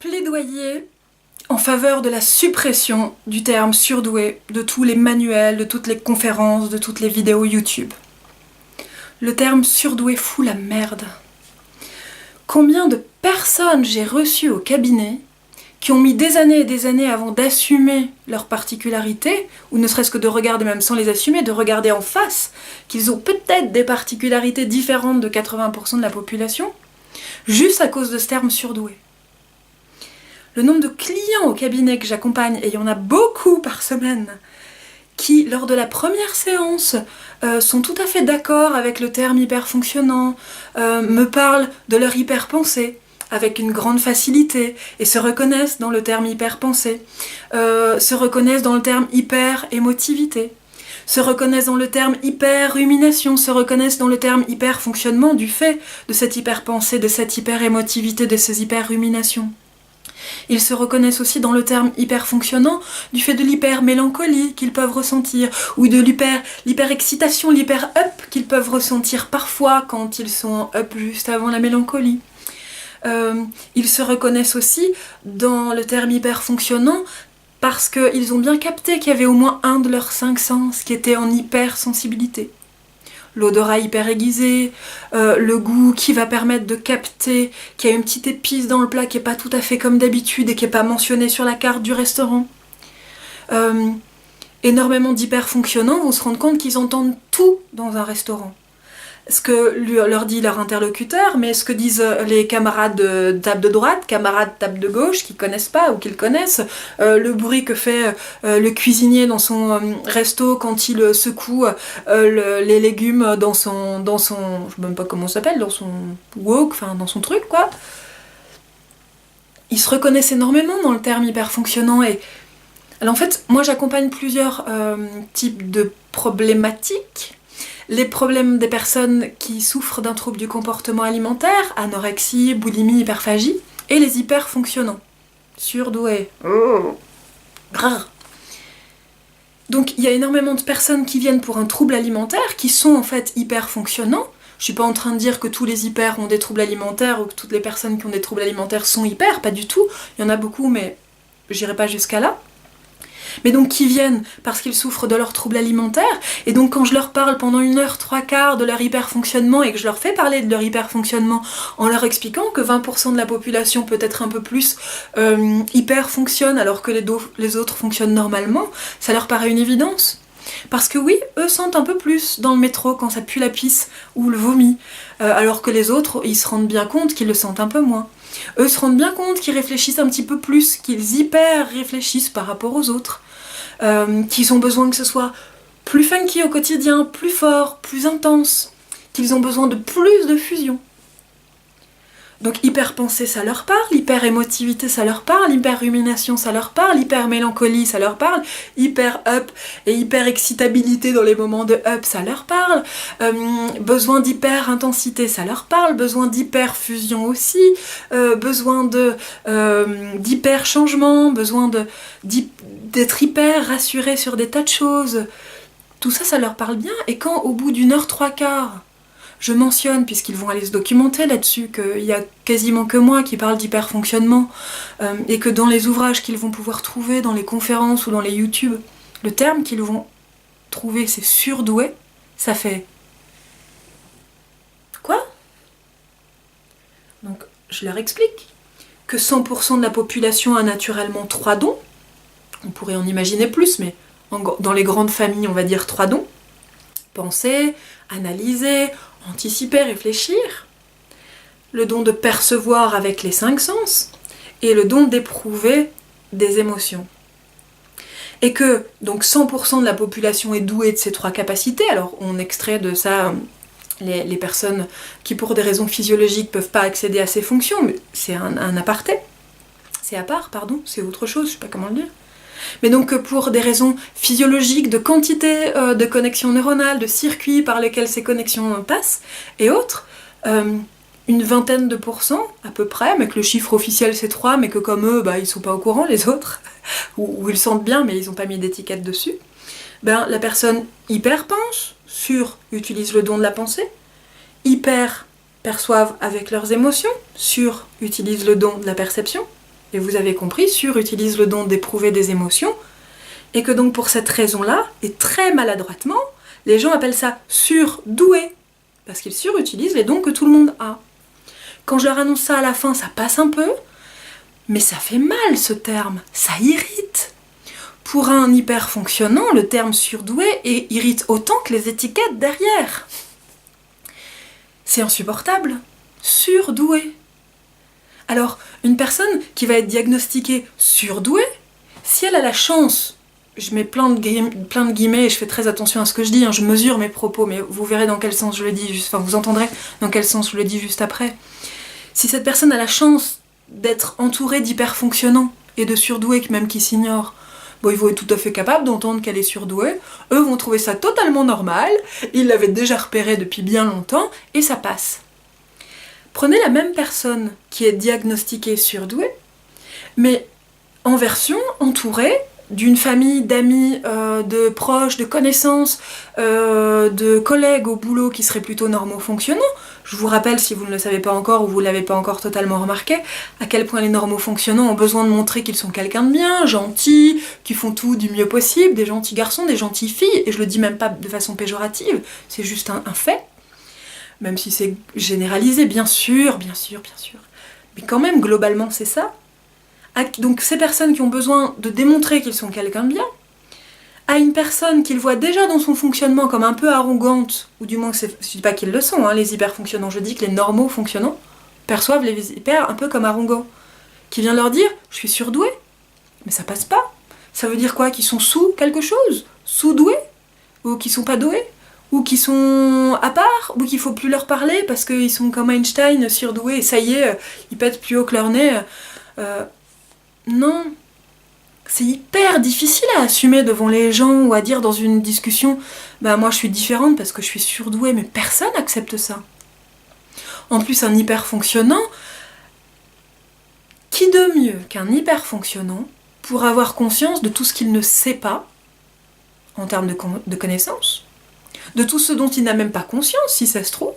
Plaidoyer en faveur de la suppression du terme surdoué de tous les manuels, de toutes les conférences, de toutes les vidéos YouTube. Le terme surdoué fout la merde. Combien de personnes j'ai reçues au cabinet qui ont mis des années et des années avant d'assumer leurs particularités, ou ne serait-ce que de regarder, même sans les assumer, de regarder en face qu'ils ont peut-être des particularités différentes de 80% de la population, juste à cause de ce terme surdoué. Le nombre de clients au cabinet que j'accompagne, et il y en a beaucoup par semaine, qui, lors de la première séance, sont tout à fait d'accord avec le terme hyperfonctionnant, me parlent de leur hyperpensée, avec une grande facilité, et se reconnaissent dans le terme hyperpensée, se reconnaissent dans le terme hyper-émotivité, se reconnaissent dans le terme hyper-rumination, se reconnaissent dans le terme hyper-fonctionnement du fait de cette hyperpensée, de cette hyper-émotivité, de ces hyper-ruminations. Ils se reconnaissent aussi dans le terme hyper-fonctionnant du fait de l'hyper-mélancolie qu'ils peuvent ressentir, ou de l'hyper-excitation, l'hyper-up qu'ils peuvent ressentir parfois quand ils sont en up juste avant la mélancolie. Ils se reconnaissent aussi dans le terme hyper-fonctionnant parce qu'ils ont bien capté qu'il y avait au moins un de leurs 5 sens qui était en hypersensibilité. L'odorat hyper aiguisé, le goût qui va permettre de capter qu'il y a une petite épice dans le plat qui n'est pas tout à fait comme d'habitude et qui n'est pas mentionnée sur la carte du restaurant. Énormément d'hyperfonctionnants vont se rendre compte qu'ils entendent tout dans un restaurant. Ce que leur dit leur interlocuteur, mais ce que disent les camarades de table de droite, camarades de table de gauche, qui connaissent pas ou qui le connaissent, le bruit que fait le cuisinier dans son resto quand il secoue les légumes dans son, je sais même pas comment ça s'appelle, dans son wok, enfin dans son truc quoi. Ils se reconnaissent énormément dans le terme hyperfonctionnant et alors en fait, moi j'accompagne plusieurs types de problématiques. Les problèmes des personnes qui souffrent d'un trouble du comportement alimentaire, anorexie, boulimie, hyperphagie, et les hyperfonctionnants. Surdoués. Donc il y a énormément de personnes qui viennent pour un trouble alimentaire, qui sont en fait hyperfonctionnants. Je suis pas en train de dire que tous les hyper ont des troubles alimentaires, ou que toutes les personnes qui ont des troubles alimentaires sont hyper, pas du tout. Il y en a beaucoup, mais j'irai pas jusqu'à là. Mais donc qui viennent parce qu'ils souffrent de leur trouble alimentaire, et donc quand je leur parle pendant 1 heure, 3/4 de leur hyperfonctionnement, et que je leur fais parler de leur hyperfonctionnement en leur expliquant que 20% de la population peut-être un peu plus hyperfonctionne alors que les autres fonctionnent normalement, ça leur paraît une évidence. Parce que oui, eux sentent un peu plus dans le métro quand ça pue la pisse ou le vomi, alors que les autres, ils se rendent bien compte qu'ils le sentent un peu moins. Eux se rendent bien compte qu'ils réfléchissent un petit peu plus, qu'ils hyper-réfléchissent par rapport aux autres, qu'ils ont besoin que ce soit plus funky au quotidien, plus fort, plus intense, qu'ils ont besoin de plus de fusion. Donc hyper-pensée, ça leur parle, hyper-émotivité, ça leur parle, hyper-rumination, ça leur parle, hyper-mélancolie, ça leur parle, hyper-up et hyper-excitabilité dans les moments de up, ça leur parle, besoin d'hyper-intensité, ça leur parle, besoin d'hyper-fusion aussi, besoin d'hyper-changement, besoin d'être hyper-rassuré sur des tas de choses. Tout ça, ça leur parle bien, et quand au bout d'1 heure 3/4, je mentionne, puisqu'ils vont aller se documenter là-dessus, qu'il y a quasiment que moi qui parle d'hyperfonctionnement, et que dans les ouvrages qu'ils vont pouvoir trouver, dans les conférences ou dans les YouTube, le terme qu'ils vont trouver c'est surdoué, ça fait... Quoi ? Donc je leur explique que 100% de la population a naturellement 3 dons, on pourrait en imaginer plus, mais dans les grandes familles on va dire 3 dons, penser, analyser, anticiper, réfléchir, le don de percevoir avec les 5 sens, et le don d'éprouver des émotions. Et que donc 100% de la population est douée de ces 3 capacités, alors on extrait de ça les personnes qui pour des raisons physiologiques peuvent pas accéder à ces fonctions, mais c'est un aparté, c'est à part, pardon, c'est autre chose, je sais pas comment le dire. Mais donc pour des raisons physiologiques, de quantité de connexions neuronales, de circuits par lesquels ces connexions passent, et autres, une vingtaine de pourcents à peu près, mais que le chiffre officiel c'est 3, mais que comme eux, ils sont pas au courant les autres, ou ils sentent bien mais ils ont pas mis d'étiquette dessus, la personne hyper pense, utilise le don de la pensée, hyper perçoivent avec leurs émotions, utilise le don de la perception, Et vous avez compris, sur utilise le don d'éprouver des émotions, et que donc pour cette raison-là, et très maladroitement, les gens appellent ça surdoué, parce qu'ils surutilisent les dons que tout le monde a. Quand je leur annonce ça à la fin, ça passe un peu, mais ça fait mal ce terme, ça irrite. Pour un hyper fonctionnant, le terme surdoué irrite autant que les étiquettes derrière. C'est insupportable. Surdoué. Alors, une personne qui va être diagnostiquée surdouée, si elle a la chance, je mets plein de guillemets et je fais très attention à ce que je dis, je mesure mes propos, mais vous verrez dans quel sens je le dis, vous entendrez dans quel sens je le dis juste après. Si cette personne a la chance d'être entourée d'hyperfonctionnants et de surdoués même qui s'ignorent, ils vont être tout à fait capables d'entendre qu'elle est surdouée, eux vont trouver ça totalement normal, ils l'avaient déjà repéré depuis bien longtemps, et ça passe. Prenez la même personne qui est diagnostiquée surdouée, mais en version entourée d'une famille, d'amis, de proches, de connaissances, de collègues au boulot qui seraient plutôt normaux fonctionnants. Je vous rappelle, si vous ne le savez pas encore ou vous ne l'avez pas encore totalement remarqué, à quel point les normaux fonctionnants ont besoin de montrer qu'ils sont quelqu'un de bien, gentil, qui font tout du mieux possible, des gentils garçons, des gentilles filles, et je le dis même pas de façon péjorative, c'est juste un fait, même si c'est généralisé, bien sûr, mais quand même, globalement, c'est ça. Donc ces personnes qui ont besoin de démontrer qu'ils sont quelqu'un de bien, à une personne qu'ils voient déjà dans son fonctionnement comme un peu arrogante, ou du moins, je dis pas qu'ils le sont, les hyper-fonctionnants, je dis que les normaux fonctionnants perçoivent les hyper un peu comme arrogants, qui vient leur dire « je suis surdoué », mais ça passe pas. Ça veut dire quoi? Qu'ils sont sous quelque chose? Sous-doués? Ou qu'ils sont pas doués? Ou qu'ils sont à part? Ou qu'il faut plus leur parler parce qu'ils sont comme Einstein, surdoués, et ça y est, ils pètent plus haut que leur nez. Non, c'est hyper difficile à assumer devant les gens ou à dire dans une discussion « moi je suis différente parce que je suis surdouée », mais personne n'accepte ça. En plus, un hyper-fonctionnant, qui de mieux qu'un hyper-fonctionnant pour avoir conscience de tout ce qu'il ne sait pas en termes de connaissances, de tout ce dont il n'a même pas conscience si ça se trouve,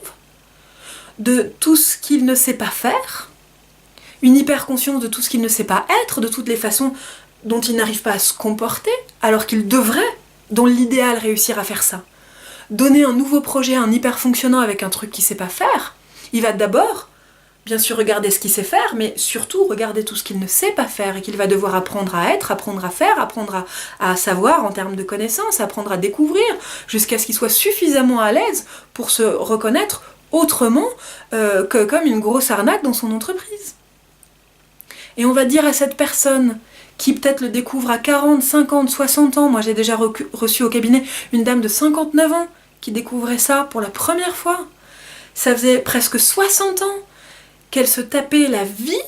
de tout ce qu'il ne sait pas faire, une hyper-conscience de tout ce qu'il ne sait pas être, de toutes les façons dont il n'arrive pas à se comporter, alors qu'il devrait, dans l'idéal, réussir à faire ça. Donner un nouveau projet à un hyper-fonctionnant avec un truc qu'il ne sait pas faire, il va d'abord, bien sûr, regarder ce qu'il sait faire, mais surtout regarder tout ce qu'il ne sait pas faire et qu'il va devoir apprendre à être, apprendre à faire, apprendre à savoir en termes de connaissances, apprendre à découvrir, jusqu'à ce qu'il soit suffisamment à l'aise pour se reconnaître autrement que comme une grosse arnaque dans son entreprise. Et on va dire à cette personne qui peut-être le découvre à 40, 50, 60 ans, moi j'ai déjà reçu au cabinet une dame de 59 ans qui découvrait ça pour la première fois. Ça faisait presque 60 ans qu'elle se tapait la vie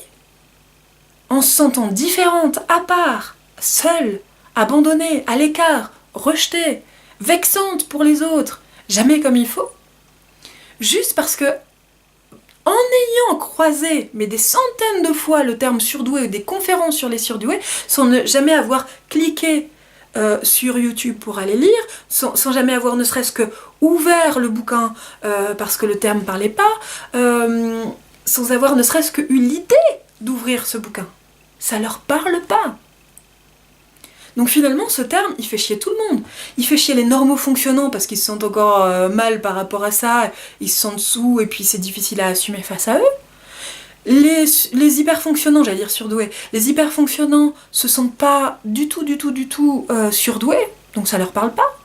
en se sentant différente, à part, seule, abandonnée, à l'écart, rejetée, vexante pour les autres, jamais comme il faut. Juste parce que en ayant croisé, mais des centaines de fois, le terme surdoué ou des conférences sur les surdoués, sans ne jamais avoir cliqué sur YouTube pour aller lire, sans jamais avoir ne serait-ce que ouvert le bouquin parce que le terme ne parlait pas, sans avoir ne serait-ce que eu l'idée d'ouvrir ce bouquin. Ça leur parle pas. Donc finalement, ce terme, il fait chier tout le monde. Il fait chier les normaux fonctionnants parce qu'ils se sentent encore mal par rapport à ça, ils se sentent sous et puis c'est difficile à assumer face à eux. Les hyperfonctionnants, j'allais dire surdoués, les hyperfonctionnants se sentent pas du tout surdoués, donc ça leur parle pas.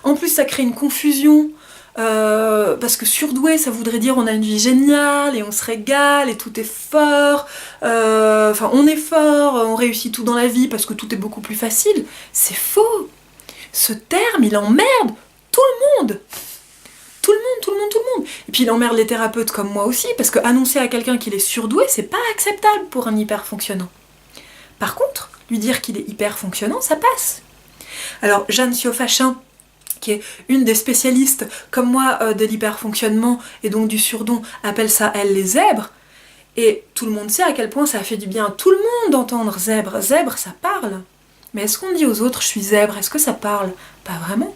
En plus, ça crée une confusion, parce que surdoué, ça voudrait dire on a une vie géniale et on se régale et tout est fort, on est fort, on réussit tout dans la vie parce que tout est beaucoup plus facile. C'est faux. Ce terme, il emmerde tout le monde. Tout le monde. Et puis il emmerde les thérapeutes comme moi aussi, parce que annoncer à quelqu'un qu'il est surdoué, c'est pas acceptable pour un hyperfonctionnant. Par contre, lui dire qu'il est hyperfonctionnant, ça passe. Alors, Jeanne Siofachin, qui est une des spécialistes, comme moi, de l'hyperfonctionnement et donc du surdon, appelle ça, elle, les zèbres. Et tout le monde sait à quel point ça a fait du bien à tout le monde d'entendre zèbre. Zèbre, ça parle. Mais est-ce qu'on dit aux autres, je suis zèbre, est-ce que ça parle? Pas vraiment.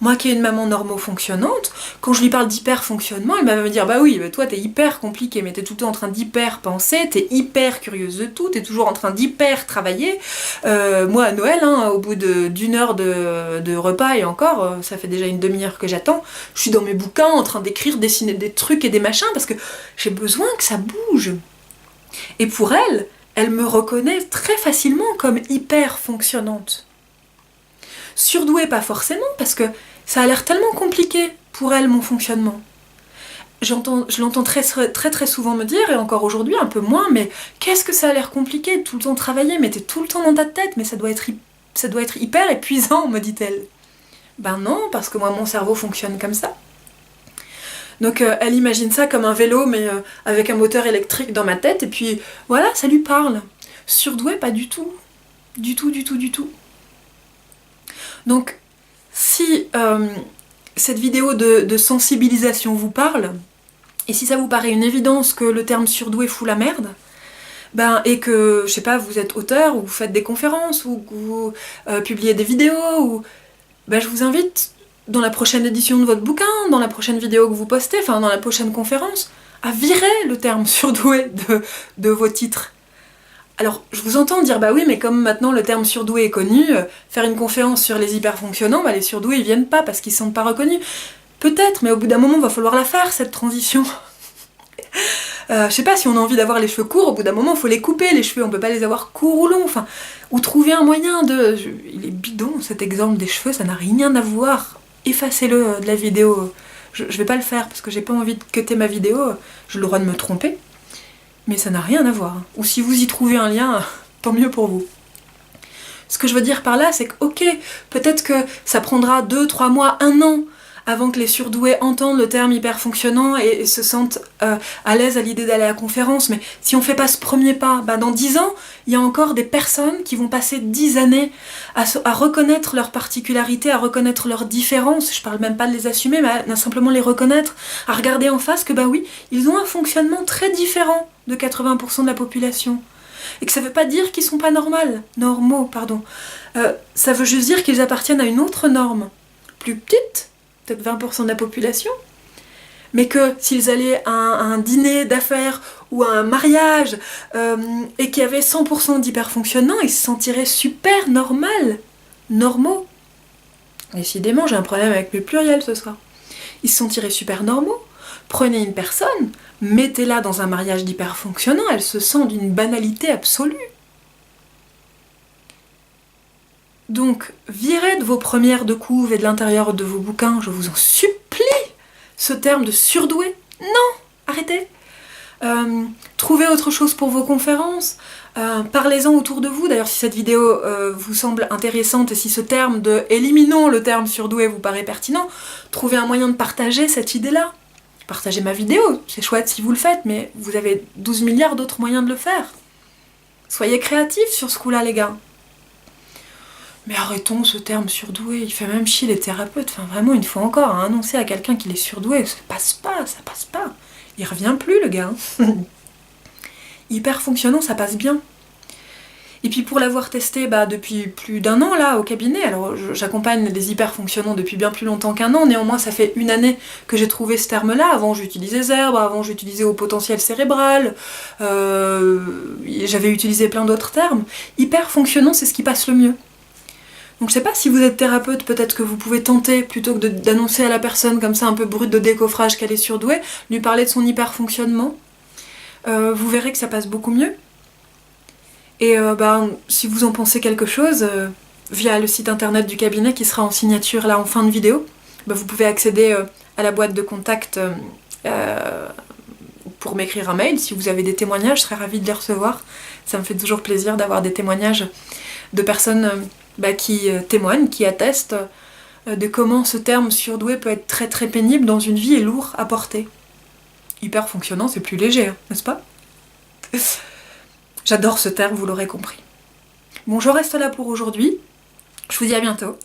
Moi qui ai une maman normo-fonctionnante, quand je lui parle d'hyper-fonctionnement, elle va me dire bah oui, bah toi t'es hyper compliqué, mais t'es tout le temps en train d'hyper-penser, t'es hyper curieuse de tout, t'es toujours en train d'hyper-travailler. Moi à Noël, au bout d'une heure de repas, et encore, ça fait déjà une demi-heure que j'attends, je suis dans mes bouquins en train d'écrire, dessiner des trucs et des machins, parce que j'ai besoin que ça bouge. Et pour elle, elle me reconnaît très facilement comme hyper fonctionnante. Surdouée, pas forcément, parce que ça a l'air tellement compliqué pour elle, mon fonctionnement. Je l'entends très souvent me dire, et encore aujourd'hui un peu moins, mais qu'est-ce que ça a l'air compliqué de tout le temps travailler, mais t'es tout le temps dans ta tête, mais ça doit être hyper épuisant, me dit-elle. Ben non, parce que moi mon cerveau fonctionne comme ça. Donc elle imagine ça comme un vélo, mais avec un moteur électrique dans ma tête, et puis voilà, ça lui parle. Surdouée, pas du tout. Du tout. Donc, si cette vidéo de sensibilisation vous parle, et si ça vous paraît une évidence que le terme surdoué fout la merde, et que, je sais pas, vous êtes auteur, ou vous faites des conférences, ou que vous publiez des vidéos, ou... je vous invite, dans la prochaine édition de votre bouquin, dans la prochaine vidéo que vous postez, dans la prochaine conférence, à virer le terme surdoué de vos titres. Alors, je vous entends dire, bah oui, mais comme maintenant le terme surdoué est connu, faire une conférence sur les hyperfonctionnants, les surdoués ils viennent pas parce qu'ils sont pas reconnus. Peut-être, mais au bout d'un moment, il va falloir la faire, cette transition. Je sais pas, si on a envie d'avoir les cheveux courts, au bout d'un moment, il faut les couper, les cheveux, on peut pas les avoir courts ou longs, ou trouver un moyen de... Il est bidon, cet exemple des cheveux, ça n'a rien à voir. Effacez-le de la vidéo. Je vais pas le faire, parce que j'ai pas envie de cutter ma vidéo, j'ai le droit de me tromper. Mais ça n'a rien à voir. Ou si vous y trouvez un lien, tant mieux pour vous. Ce que je veux dire par là, c'est que, ok, peut-être que ça prendra 2, 3 mois, 1 an avant que les surdoués entendent le terme hyperfonctionnant et se sentent à l'aise à l'idée d'aller à la conférence, mais si on fait pas ce premier pas, dans 10 ans, il y a encore des personnes qui vont passer 10 années à reconnaître leurs particularités, à reconnaître leurs différences, je parle même pas de les assumer, mais à simplement les reconnaître, à regarder en face que oui, ils ont un fonctionnement très différent de 80% de la population. Et que ça veut pas dire qu'ils sont pas normaux. Ça veut juste dire qu'ils appartiennent à une autre norme, plus petite, peut-être 20% de la population, mais que s'ils allaient à un dîner d'affaires ou à un mariage et qu'il y avait 100% d'hyperfonctionnants, ils se sentiraient super normaux. Décidément, j'ai un problème avec mes pluriels ce soir. Ils se sentiraient super normaux. Prenez une personne, mettez-la dans un mariage d'hyperfonctionnants, elle se sent d'une banalité absolue. Donc, virez de vos premières de couve et de l'intérieur de vos bouquins, je vous en supplie, ce terme de surdoué. Non, arrêtez. Trouvez autre chose pour vos conférences, parlez-en autour de vous. D'ailleurs, si cette vidéo vous semble intéressante et si ce terme de « éliminons le terme surdoué » vous paraît pertinent, trouvez un moyen de partager cette idée-là. Partagez ma vidéo, c'est chouette si vous le faites, mais vous avez 12 milliards d'autres moyens de le faire. Soyez créatifs sur ce coup-là, les gars. Mais arrêtons ce terme surdoué, il fait même chier les thérapeutes. Vraiment, une fois encore, à annoncer à quelqu'un qu'il est surdoué, ça passe pas. Il revient plus, le gars. Hyper fonctionnant, ça passe bien. Et puis pour l'avoir testé depuis plus d'1 an là au cabinet, alors j'accompagne les hyperfonctionnants depuis bien plus longtemps qu'1 an, néanmoins ça fait 1 année que j'ai trouvé ce terme-là. Avant j'utilisais zèbre, avant j'utilisais haut potentiel cérébral, j'avais utilisé plein d'autres termes. Hyperfonctionnant, c'est ce qui passe le mieux. Donc je sais pas, si vous êtes thérapeute, peut-être que vous pouvez tenter, plutôt que d'annoncer à la personne comme ça un peu brute de décoffrage qu'elle est surdouée, lui parler de son hyperfonctionnement. Vous verrez que ça passe beaucoup mieux. Et si vous en pensez quelque chose, via le site internet du cabinet qui sera en signature là en fin de vidéo, vous pouvez accéder à la boîte de contact pour m'écrire un mail. Si vous avez des témoignages, je serais ravie de les recevoir. Ça me fait toujours plaisir d'avoir des témoignages de personnes qui témoignent, qui attestent de comment ce terme surdoué peut être très très pénible dans une vie et lourd à porter. Hyper fonctionnant, c'est plus léger, n'est-ce pas ? J'adore ce terme, vous l'aurez compris. Bon, je reste là pour aujourd'hui. Je vous dis à bientôt.